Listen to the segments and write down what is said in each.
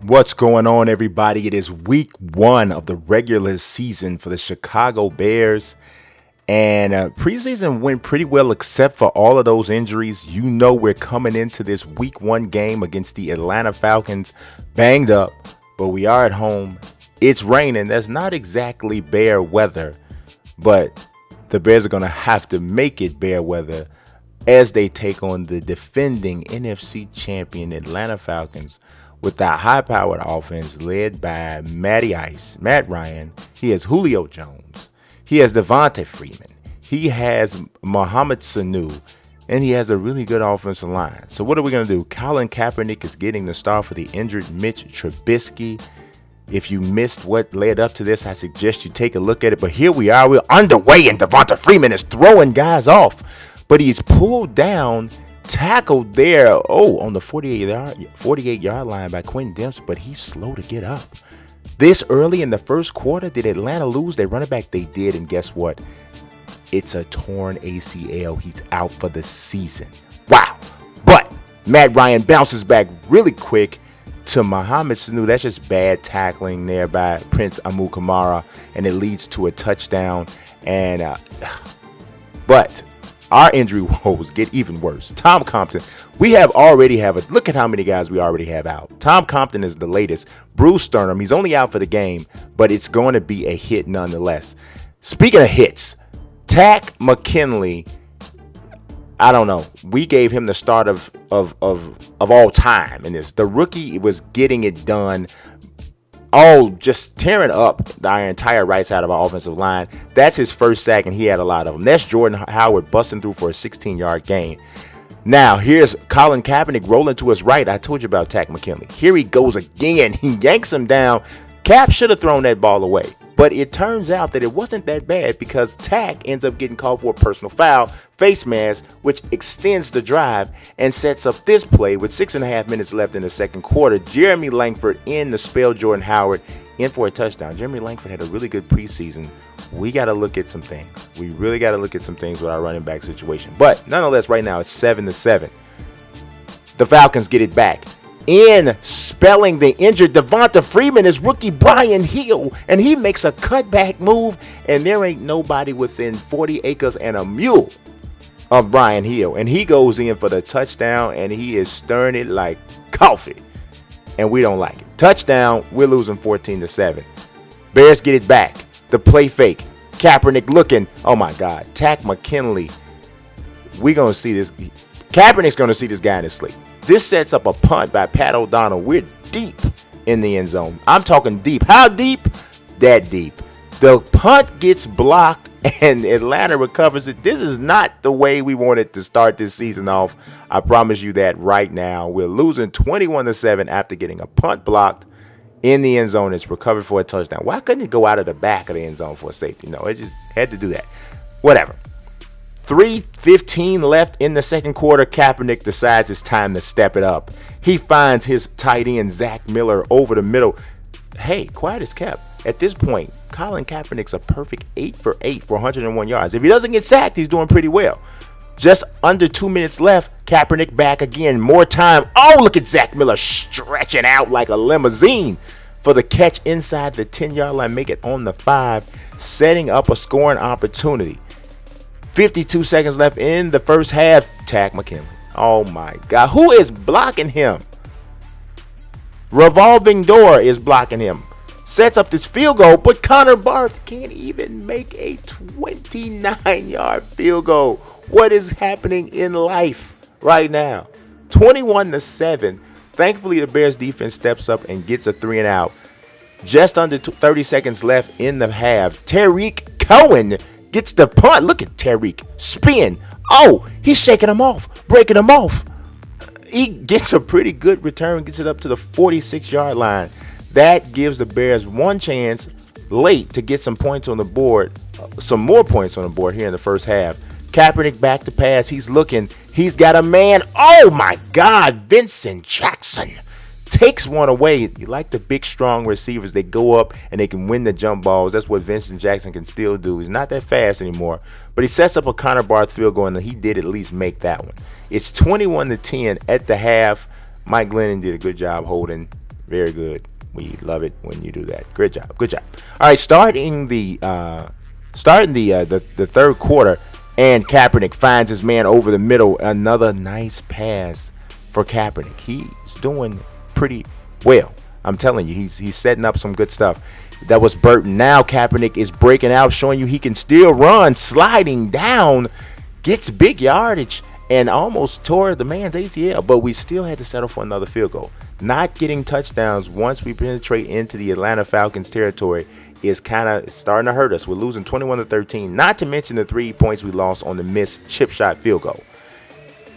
What's going on, everybody? It is week 1 of the regular season for the Chicago Bears. And preseason went pretty well except for all of those injuries. You know we're coming into this week 1 game against the Atlanta Falcons banged up, but we are at home. It's raining. That's not exactly bear weather, but the Bears are going to have to make it bear weather as they take on the defending NFC champion Atlanta Falcons with that high-powered offense led by Matt Ryan. He has Julio Jones. He has Devonta Freeman. He has Mohamed Sanu. And he has a really good offensive line. So what are we going to do? Colin Kaepernick is getting the start for the injured Mitch Trubisky. If you missed what led up to this, I suggest you take a look at it. But here we are. We're underway, and Devonta Freeman is throwing guys off. But he's pulled down, tackled there, on the 48-yard line by Quentin Dempsey, but he's slow to get up. This early in the first quarter, did Atlanta lose their running back? They did, and guess what? It's a torn ACL. He's out for the season. Wow. But Matt Ryan bounces back really quick to Mohamed Sanu. That's just bad tackling there by Prince Amukamara, and it leads to a touchdown. But our injury woes get even worse. Tom Compton, look at how many guys we already have out. Tom Compton is the latest. Bruce Sternum, he's only out for the game, but it's going to be a hit nonetheless. Speaking of hits, Takk McKinley, I don't know. We gave him the start of all time in this. The rookie was getting it done. Just tearing up our entire right side of our offensive line. That's his first sack, and he had a lot of them. That's Jordan Howard busting through for a 16-yard gain. Now, here's Colin Kaepernick rolling to his right. I told you about Takk McKinley. Here he goes again. He yanks him down. Cap should have thrown that ball away. But it turns out that it wasn't that bad because Takk ends up getting called for a personal foul, face mask, which extends the drive and sets up this play with 6.5 minutes left in the second quarter. Jeremy Langford in to spell Jordan Howard in for a touchdown. Jeremy Langford had a really good preseason. We got to look at some things. We really got to look at some things with our running back situation. But nonetheless, right now it's 7-7. The Falcons get it back. In spelling the injured Devonta Freeman is rookie Brian Hill, and he makes a cutback move, and there ain't nobody within 40 acres and a mule of Brian Hill, and he goes in for the touchdown, and he is stirring it like coffee, and we don't like it. Touchdown, we're losing 14-7. Bears get it back. The play fake. Kaepernick looking. Oh my God. Takk McKinley. We're gonna see this. Kaepernick's gonna see this guy in his sleep. This sets up a punt by Pat O'Donnell. We're deep in the end zone. I'm talking deep. How deep? That deep. The punt gets blocked, and Atlanta recovers it. This is not the way we wanted to start this season off. I promise you that right now. We're losing 21-7 after getting a punt blocked in the end zone. It's recovered for a touchdown. Why couldn't it go out of the back of the end zone for a safety? No, it just had to do that. Whatever. 3:15 left in the second quarter. Kaepernick decides it's time to step it up. He finds his tight end, Zach Miller, over the middle. Hey, quiet as kept. At this point, Colin Kaepernick's a perfect 8 for 8 for 101 yards. If he doesn't get sacked, he's doing pretty well. Just under 2 minutes left. Kaepernick back again. More time. Oh, look at Zach Miller stretching out like a limousine for the catch inside the 10-yard line. Make it on the 5, setting up a scoring opportunity. 52 seconds left in the first half. Takk McKinley. Oh, my God. Who is blocking him? Revolving door is blocking him. Sets up this field goal, but Connor Barth can't even make a 29-yard field goal. What is happening in life right now? 21-7. Thankfully, the Bears defense steps up and gets a 3-and-out. Just under 30 seconds left in the half. Tariq Cohen gets the punt. Look at Tariq. Spin. Oh, he's shaking him off. Breaking him off. He gets a pretty good return. Gets it up to the 46-yard line. That gives the Bears one chance late to get some points on the board. Some more points on the board here in the first half. Kaepernick back to pass. He's looking. He's got a man. Oh, my God. Vincent Jackson takes one away. You like the big, strong receivers. They go up and they can win the jump balls. That's what Vincent Jackson can still do. He's not that fast anymore. But he sets up a Connor Barth field goal, and he did at least make that one. It's 21-10 at the half. Mike Glennon did a good job holding Very good. We love it when you do that. Good job. Good job. All right, starting the third quarter, and Kaepernick finds his man over the middle. Another nice pass for Kaepernick. He's doing pretty well. I'm telling you, he's setting up some good stuff. That was Burton. Now Kaepernick is breaking out, showing you he can still run, sliding down, gets big yardage, and almost tore the man's ACL. But we still had to settle for another field goal. Not getting touchdowns once we penetrate into the Atlanta Falcons territory is kind of starting to hurt us. We're losing 21-13, not to mention the 3 points we lost on the missed chip shot field goal.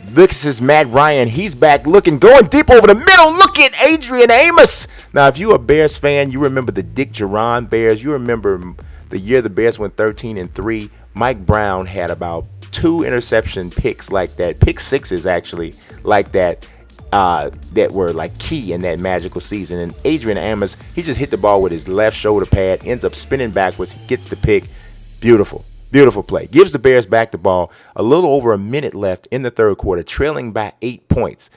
This is Matt Ryan. He's back looking, going deep over the middle. Look at Adrian Amos. Now, if you're a Bears fan, you remember the Dick Geron Bears. You remember the year the Bears went 13-3. Mike Brown had about 2 interception picks like that, pick sixes actually like that, that were like key in that magical season. And Adrian Amos, he just hit the ball with his left shoulder pad, ends up spinning backwards. He gets the pick. Beautiful. Beautiful play. Gives the Bears back the ball. A little over a minute left in the third quarter, trailing by 8 points.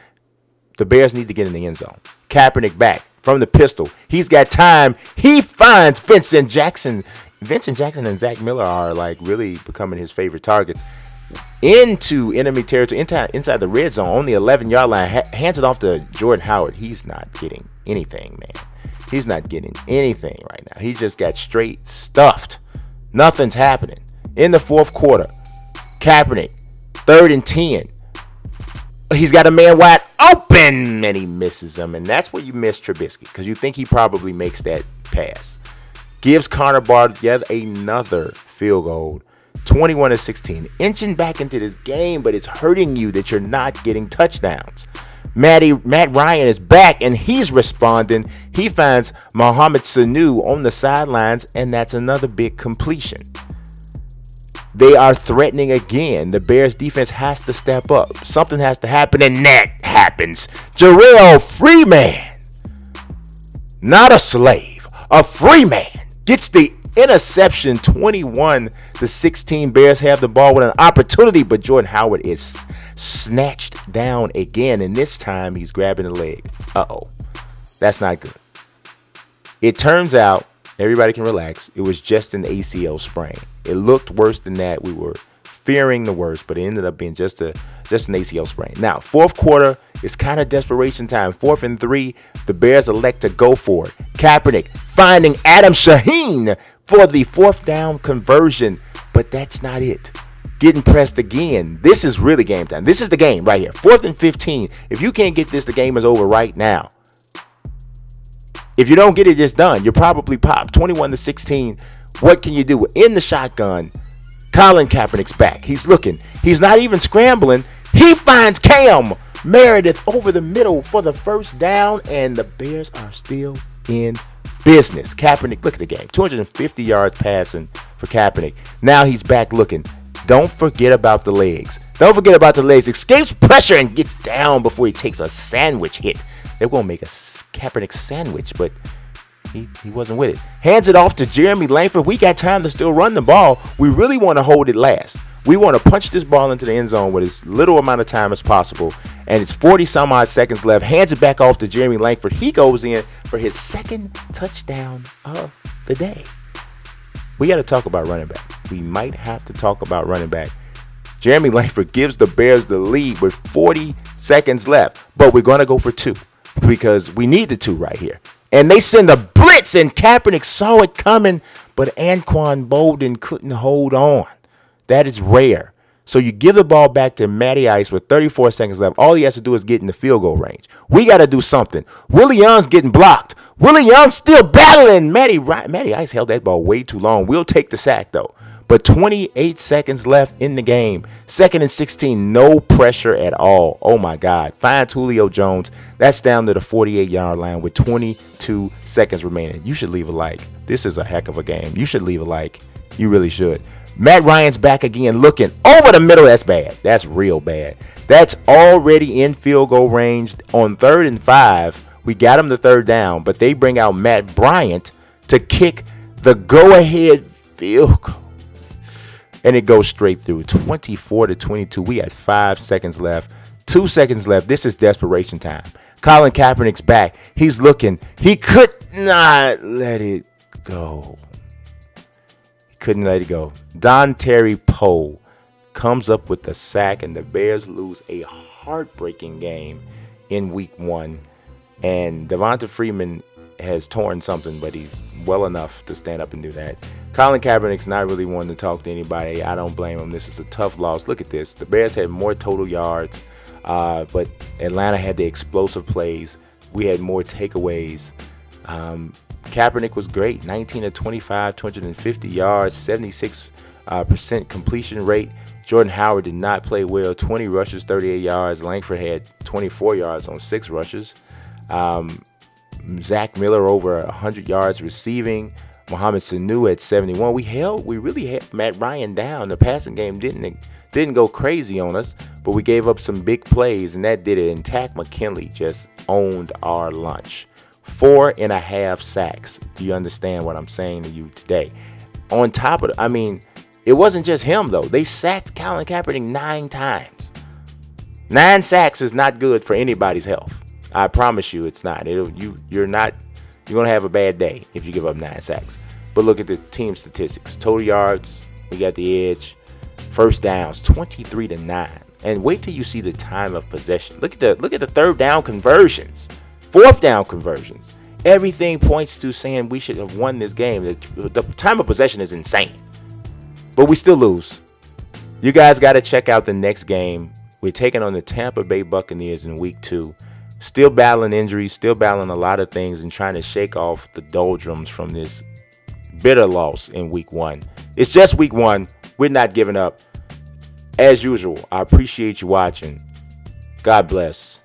The Bears need to get in the end zone. Kaepernick back from the pistol. He's got time. He finds Vincent Jackson. Vincent Jackson and Zach Miller are like really becoming his favorite targets. Into enemy territory, inside the red zone on the 11-yard line. Hands it off to Jordan Howard. He's not getting anything, man. He's not getting anything right now. He just got straight stuffed. Nothing's happening. In the fourth quarter, Kaepernick, 3rd and 10. He's got a man wide open, and he misses him. And that's where you miss Trubisky, because you think he probably makes that pass. Gives Connor Barth yet another field goal, 21-16. Inching back into this game, but it's hurting you that you're not getting touchdowns. Matt Ryan is back, and he's responding. He finds Mohamed Sanu on the sidelines, and that's another big completion. They are threatening again. The Bears defense has to step up. Something has to happen, and that happens. Jarrell Freeman, not a slave, a free man, gets the interception. 21-16. Bears have the ball with an opportunity, but Jordan Howard is snatched down again, and this time he's grabbing the leg. Uh-oh. That's not good. It turns out, everybody can relax, it was just an ACL sprain. It looked worse than that. We were fearing the worst, but it ended up being just an ACL sprain. Now, fourth quarter is kind of desperation time. 4th and 3, the Bears elect to go for it. Kaepernick finding Adam Shaheen for the 4th down conversion, but that's not it. Getting pressed again. This is really game time. This is the game right here. 4th and 15. If you can't get this, the game is over right now. If you don't get it, it's done. You're probably popped. 21-16. What can you do? In the shotgun, Colin Kaepernick's back. He's looking. He's not even scrambling. He finds Cam Meredith over the middle for the 1st down, and the Bears are still in business. Kaepernick, look at the game. 250 yards passing for Kaepernick. Now he's back looking. Don't forget about the legs. Don't forget about the legs. Escapes pressure and gets down before he takes a sandwich hit. They're going to make a Kaepernick sandwich, but he wasn't with it. Hands it off to Jeremy Langford. We got time to still run the ball. We really want to hold it last. We want to punch this ball into the end zone with as little amount of time as possible. And it's 40-some-odd seconds left. Hands it back off to Jeremy Langford. He goes in for his 2nd touchdown of the day. We got to talk about running back. We might have to talk about running back. Jeremy Langford gives the Bears the lead with 40 seconds left. But we're going to go for 2 because we need the 2 right here. And they send a blitz, and Kaepernick saw it coming, but Anquan Bolden couldn't hold on. That is rare. So you give the ball back to Matty Ice with 34 seconds left. All he has to do is get in the field goal range. We got to do something. Willie Young's getting blocked. Willie Young's still battling. Matty Ice held that ball way too long. We'll take the sack, though. But 28 seconds left in the game. 2nd and 16, no pressure at all. Oh, my God. Finds Julio Jones. That's down to the 48-yard line with 22 seconds remaining. You should leave a like. This is a heck of a game. You should leave a like. You really should. Matt Ryan's back again looking over the middle. That's bad. That's real bad. That's already in field goal range on 3rd and 5. We got him the 3rd down, but they bring out Matt Bryant to kick the go-ahead field goal. And it goes straight through. 24-22. We had 5 seconds left. 2 seconds left. This is desperation time. Colin Kaepernick's back. He's looking. He could not let it go. He couldn't let it go. Don Terry Poe comes up with the sack, and the Bears lose a heartbreaking game in week 1. And Devonta Freeman has torn something, but he's well enough to stand up and do that. Colin Kaepernick's not really wanting to talk to anybody. I don't blame him. This is a tough loss. Look at this. The Bears had more total yards, but Atlanta had the explosive plays. We had more takeaways. Kaepernick was great. 19 of 25, 250 yards, 76% completion rate. Jordan Howard did not play well. 20 rushes, 38 yards. Langford had 24 yards on 6 rushes. Zach Miller over 100 yards receiving. Mohamed Sanu at 71. We really had Matt Ryan down. The passing game didn't go crazy on us, but we gave up some big plays, and that did it. And Tack McKinley just owned our lunch. 4.5 sacks. Do you understand what I'm saying to you today? On top of it, I mean, it wasn't just him, though. They sacked Colin Kaepernick 9 times. 9 sacks is not good for anybody's health. I promise you it's not. You're going to have a bad day if you give up 9 sacks. But look at the team statistics. Total yards, we got the edge. First downs, 23-9. And wait till you see the time of possession. Look at the third down conversions. Fourth down conversions. Everything points to saying we should have won this game. The time of possession is insane. But we still lose. You guys got to check out the next game. We're taking on the Tampa Bay Buccaneers in week 2. Still battling injuries, still battling a lot of things, and trying to shake off the doldrums from this bitter loss in week 1. It's just week 1. We're not giving up. As usual, I appreciate you watching. God bless.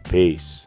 Peace.